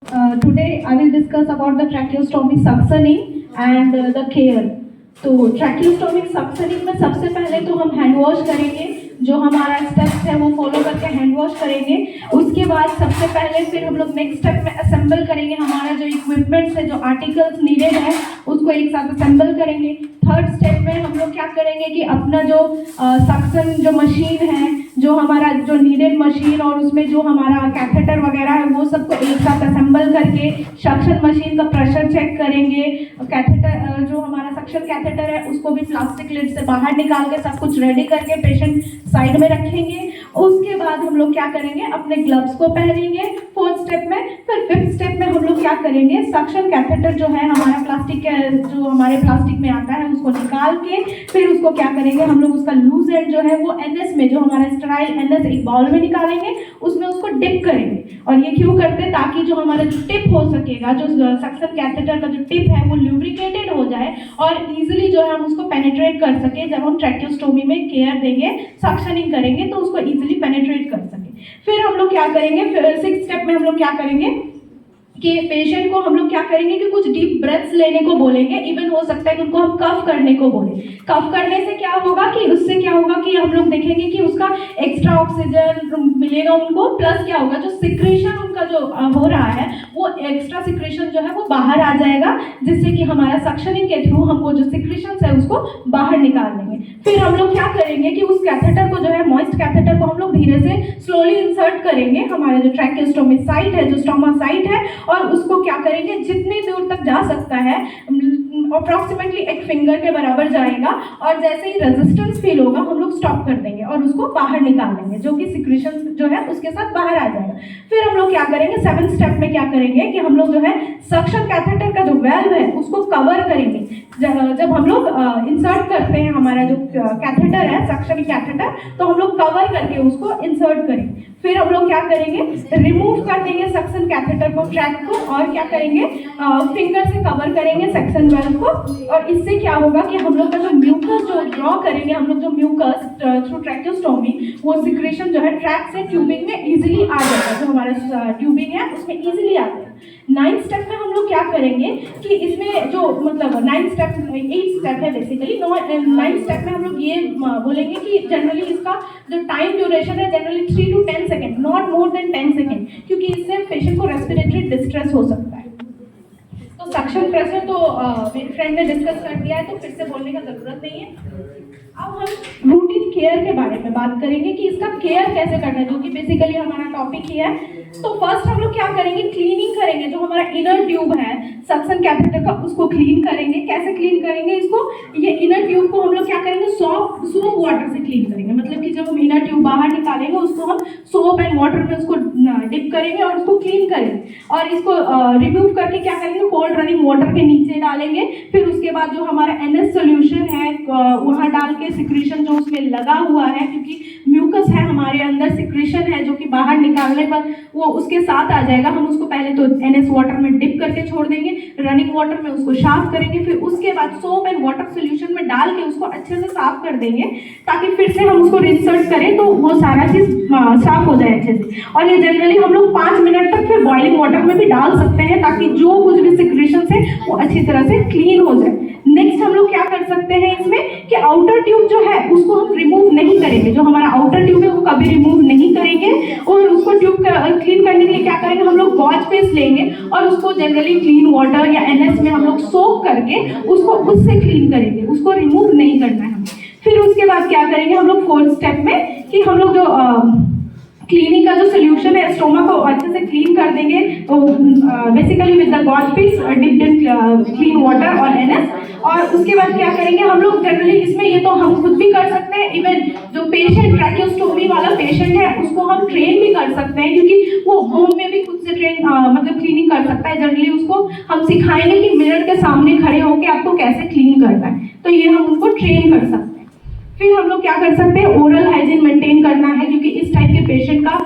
Today I will discuss about the tracheostomy suctioning and the care. तो ट्रैकियोस्टोमिक suctioning में सबसे पहले तो हम हैंड वॉश करेंगे, जो हमारा स्टेप्स है वो फॉलो करके हैंड वॉश करेंगे। उसके बाद सबसे पहले फिर हम लोग नेक्स्ट स्टेप में असेंबल करेंगे, हमारा जो इक्विपमेंट्स है, जो आर्टिकल्स नीडेड है उसको एक साथ असेंबल करेंगे। थर्ड स्टेप में हम लोग क्या करेंगे कि अपना जो सक्शन जो मशीन है, जो हमारा जो नीडेड मशीन और उसमें जो हमारा कैथेटर वगैरह है वो सबको एक साथ असेंबल करके सक्शन मशीन का प्रेशर चेक करेंगे। कैथेटर जो हमारा सक्शन कैथेटर है उसको भी प्लास्टिक लिड से बाहर निकाल के सब कुछ रेडी करके पेशेंट साइड में रखेंगे। उसके बाद हम लोग क्या करेंगे, अपने ग्लव्स को पहनेंगे फोर्थ स्टेप में। फिर फिफ्थ स्टेप में हम लोग क्या करेंगे, सक्शन कैथेटर जो है हमारा प्लास्टिक जो हमारे प्लास्टिक में आता है उसको निकाल के फिर उसको क्या करेंगे, हम लोग उसका लूज एंड जो है वो एनएस में, जो हमारा स्टेराइल एनएस एक बाउल में निकालेंगे, उसमें उसको डिप करेंगे। और ये क्यों करते हैं, ताकि जो हमारा जो टिप हो सकेगा, जो सक्शन कैथेटर का जो टिप है वो ल्यूब्रिकेटेड हो जाए और इजीली जो है हम उसको पेनिट्रेट कर सके। जब हम ट्रैकियोस्टोमी में केयर देंगे, सक्शनिंग करेंगे तो उसको इजीली पेनिट्रेट कर सके। फिर हम लोग क्या करेंगे, फिर सिक्स्थ स्टेप में हम लोग क्या करेंगे कि पेशेंट को हम लोग क्या करेंगे कि कुछ डीप ब्रेथ्स लेने को बोलेंगे। इवन हो सकता है कि उनको हम कफ करने को बोले। कफ करने से क्या होगा कि उससे क्या होगा कि हम लोग देखेंगे कि उसका एक्स्ट्रा ऑक्सीजन मिलेगा उनको, प्लस क्या होगा जो सिक्रेशन उनका जो हो रहा है वो एक्स्ट्रा सिक्रेशन जो है वो बाहर आ जाएगा, जिससे कि हमारा सक्शनिंग के थ्रू हम वो जो सिक्रेशन है उसको बाहर निकाल देंगे। फिर हम लोग क्या करेंगे कि उस कैथेटर को जो है मॉइस्ट कैथेटर को हम लोग धीरे से स्लोली इंसर्ट करेंगे हमारा जो ट्रैकियोस्टोमी साइट है, जो स्टोमा साइट है, और उसको क्या करेंगे जितनी दूर तक जा सकता है, अप्रॉक्सीमेटली एक फिंगर के बराबर जाएगा, और जैसे ही रेजिस्टेंस फील होगा हम लोग स्टॉप कर देंगे और उसको बाहर निकाल देंगे, जो कि सिक्रेशन जो है उसके साथ बाहर आ जाएगा। फिर हम लोग क्या करेंगे, सेवेंथ स्टेप में क्या करेंगे कि हम लोग जो है सक्शन कैथेटर का जो वेल्व है उसको कवर करेंगे। जब हम लोग इंसर्ट करते हैं हमारा जो कैथेटर है, सक्शन कैथेटर, तो हम लोग कवर करके उसको इंसर्ट करेंगे। फिर हम लोग क्या करेंगे, रिमूव कर देंगे सक्शन कैथेटर को, ट्रैक को, और क्या करेंगे फिंगर से कवर करेंगे सक्शन वेल्व को। और इससे क्या होगा कि हम लोग का जो म्यूकस जो ड्रॉ करेंगे, हम लोग जो म्यूकस थ्रू ट्रैकियोस्टोमी, वो सिक्रेशन जो है ट्रैक से ट्यूबिंग में इजीली आ जाएगा, जो हमारा ट्यूबिंग है उसमें इजीली आ जाएगा। नाइन्थ स्टेप में हम लोग क्या करेंगे कि इसमें जो मतलब नाइन्थ स्टेप 8 स्टेप है बेसिकली। नाइन्थ स्टेप में हम लोग ये बोलेंगे कि जनरली इसका जो टाइम ड्यूरेशन है generally 3 to 10 second, not more than 10 second, क्योंकि इससे पेशेंट को रेस्पिरेटरी डिस्ट्रेस हो सकता है। तो सक्शन प्रेशर तो मेरे फ्रेंड ने डिस्कस कर दिया है, तो फिर से बोलने का जरूरत नहीं है। अब हम रूटीन केयर के बारे में बात करेंगे कि इसका केयर कैसे करना है, जो कि बेसिकली हमारा टॉपिक ही है। तो फर्स्ट हम लोग क्या करेंगे, क्लीनिंग करेंगे। जो हमारा इनर ट्यूब है सक्शन कैथेटर का, उसको क्लीन करेंगे। कैसे क्लीन करेंगे इसको, ये इनर ट्यूब को हम लोग क्या करेंगे, सोप वाटर से क्लीन करेंगे। मतलब कि जब हम इनर ट्यूब बाहर निकालेंगे उसको हम सोप एंड वाटर में उसको डिप करेंगे और उसको क्लीन करेंगे, और इसको रिमूव करके क्या करेंगे, कोल्ड रनिंग वाटर के नीचे डालेंगे। फिर उसके बाद जो हमारा NS सोल्यूशन है वहाँ डाल के सिक्रेशन जो उसमें लगा हुआ है, क्योंकि म्यूकस है हमारे अंदर, सिक्रेशन है जो कि बाहर निकालने पर वो उसके साथ आ जाएगा। हम उसको पहले तो NS वाटर में डिप करके छोड़ देंगे, रनिंग वाटर में उसको साफ करेंगे, फिर उसके बाद सोप एंड वाटर सोल्यूशन में डाल के उसको अच्छे से साफ कर देंगे, ताकि फिर से हम उसको रिंसर्ट करें तो वो सारा चीज साफ हो जाए अच्छे से। और ये जनरली हम लोग 5 मिनट तक फिर बॉइलिंग वाटर में भी डाल सकते हैं, ताकि जो कुछ भी सिक्रेशन है वो अच्छी तरह से क्लीन हो जाए। नेक्स्ट हम लोग क्या कर सकते हैं इसमें कि आउटर ट्यूब जो है उसको हम रिमूव नहीं करेंगे। जो हमारा आउटर ट्यूब है वो कभी रिमूव नहीं करेंगे, और उसको ट्यूब क्लीन करने के लिए क्या करेंगे, हम लोग वॉच पेस्ट लेंगे और उसको जनरली क्लीन वाटर या NS में हम लोग सोक करके उसको उससे क्लीन करेंगे, उसको रिमूव नहीं करना है हमें। फिर उसके बाद क्या करेंगे हम लोग फोर्थ स्टेप में कि हम लोग जो क्लीनिंग का जो सोल्यूशन है स्टोमा को अच्छे से क्लीन कर देंगे, तो basically with the gauze piece dipped in clean water और NS। और उसके बाद क्या करेंगे हम लोग जनरली इसमें, ये तो हम खुद भी कर सकते हैं, इवन जो पेशेंट ट्रैकियोस्टोमी वाला पेशेंट है उसको हम ट्रेन भी कर सकते हैं, क्योंकि वो होम में भी खुद से मतलब क्लीनिंग कर सकता है। जनरली उसको हम सिखाएंगे कि मिरर के सामने खड़े होकर आपको कैसे क्लीन करना है, तो ये हम उनको ट्रेन कर सकते हैं। फिर हम लोग क्या कर सकते हैं, ओरल हाइजीन मेंटेन करना है, क्योंकि इस टाइप के पेशेंट का